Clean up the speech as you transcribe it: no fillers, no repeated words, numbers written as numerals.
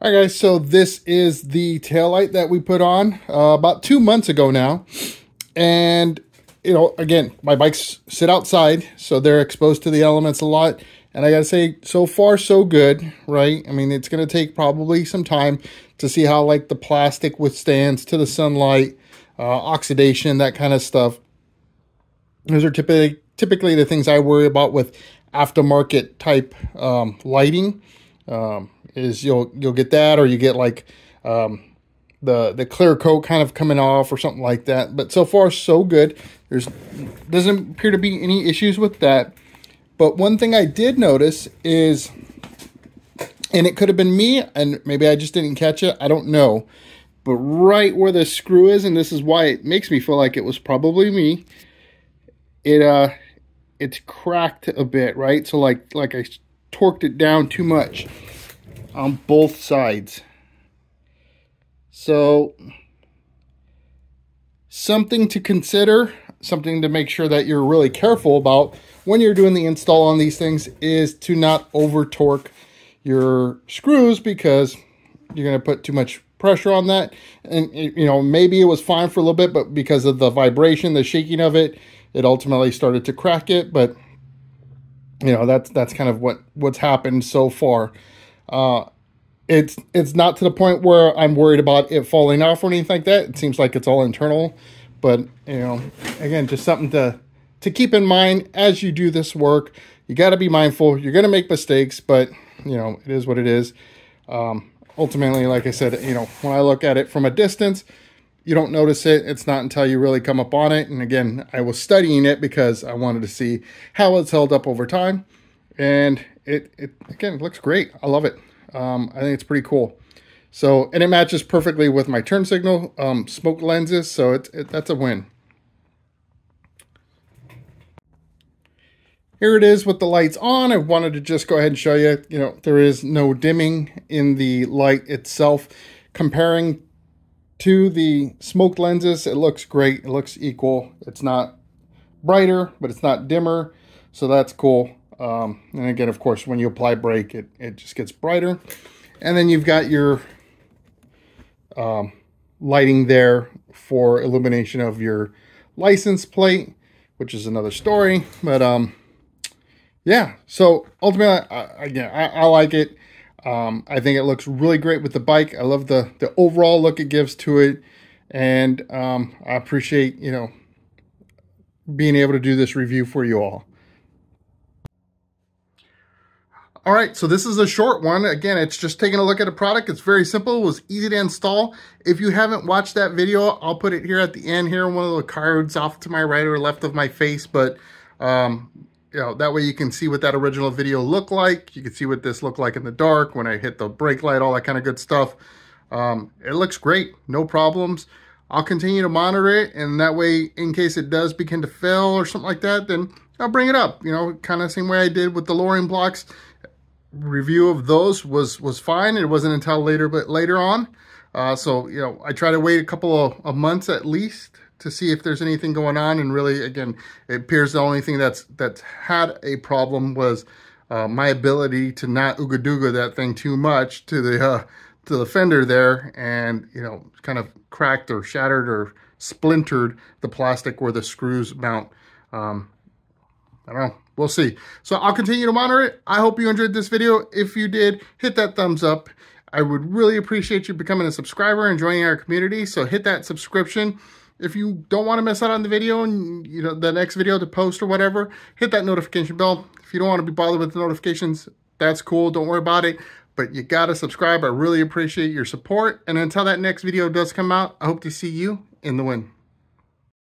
All right, guys, so this is the taillight that we put on about 2 months ago now. And, you know, again, my bikes sit outside, so they're exposed to the elements a lot. And I got to say, so far, so good, right? I mean, it's going to take probably some time to see how, like, the plastic withstands to the sunlight, oxidation, that kind of stuff. Those are typically the things I worry about with aftermarket type lighting. Is you'll get that, or you get like the clear coat kind of coming off or something like that. But so far so good. Doesn't appear to be any issues with that. But one thing I did notice is, and it could have been me, and maybe I just didn't catch it, I don't know, but right where the screw is, and this is why it makes me feel like it was probably me, it's cracked a bit, right? So like I torqued it down too much on both sides. So something to consider, something to make sure that you're really careful about when you're doing the install on these things, is to not over torque your screws, because you're going to put too much pressure on that. And you know, maybe it was fine for a little bit, but because of the vibration, the shaking of it, it ultimately started to crack it. But you know, that's kind of what's happened so far. It's not to the point where I'm worried about it falling off or anything like that. It seems like it's all internal, but you know, again, just something to keep in mind as you do this work. You got to be mindful. You're going to make mistakes, but you know, it is what it is. Ultimately, like I said, you know, when I look at it from a distance, you don't notice it. It's not until you really come up on it. And again, I was studying it because I wanted to see how it's held up over time. And it again, it looks great. I love it. I think it's pretty cool. So, and it matches perfectly with my turn signal smoke lenses. So that's a win. Here it is with the lights on. I wanted to just go ahead and show you, you know, there is no dimming in the light itself. Comparing to the smoked lenses, it looks great. It looks equal. It's not brighter, but it's not dimmer. So that's cool. And again, of course, when you apply brake, it just gets brighter. And then you've got your lighting there for illumination of your license plate, which is another story. But yeah, so ultimately, again, I like it. I think it looks really great with the bike. I love the overall look it gives to it. And I appreciate, you know, being able to do this review for you all. All right, so this is a short one. Again, it's just taking a look at a product. It's very simple. It was easy to install. If you haven't watched that video, I'll put it here at the end here, one of the cards off to my right or left of my face. But you know, that way you can see what that original video looked like. You can see what this looked like in the dark when I hit the brake light, all that kind of good stuff. It looks great, no problems. I'll continue to monitor it, and that way, in case it does begin to fail or something like that, then I'll bring it up. You know, kind of same way I did with the lowering blocks. Review of those was fine. It wasn't until later on. So, you know, I try to wait a couple of months at least to see if there's anything going on. And really, again, it appears the only thing that's had a problem was my ability to not ooga-dooga that thing too much to the fender there, and you know, kind of cracked or shattered or splintered the plastic where the screws mount. I don't know. We'll see. So I'll continue to monitor it. I hope you enjoyed this video. If you did, hit that thumbs up. I would really appreciate you becoming a subscriber and joining our community. So hit that subscription. If you don't want to miss out on the video and, you know, the next video to post or whatever, hit that notification bell. If you don't want to be bothered with the notifications, that's cool. Don't worry about it. But you got to subscribe. I really appreciate your support. And until that next video does come out, I hope to see you in the win.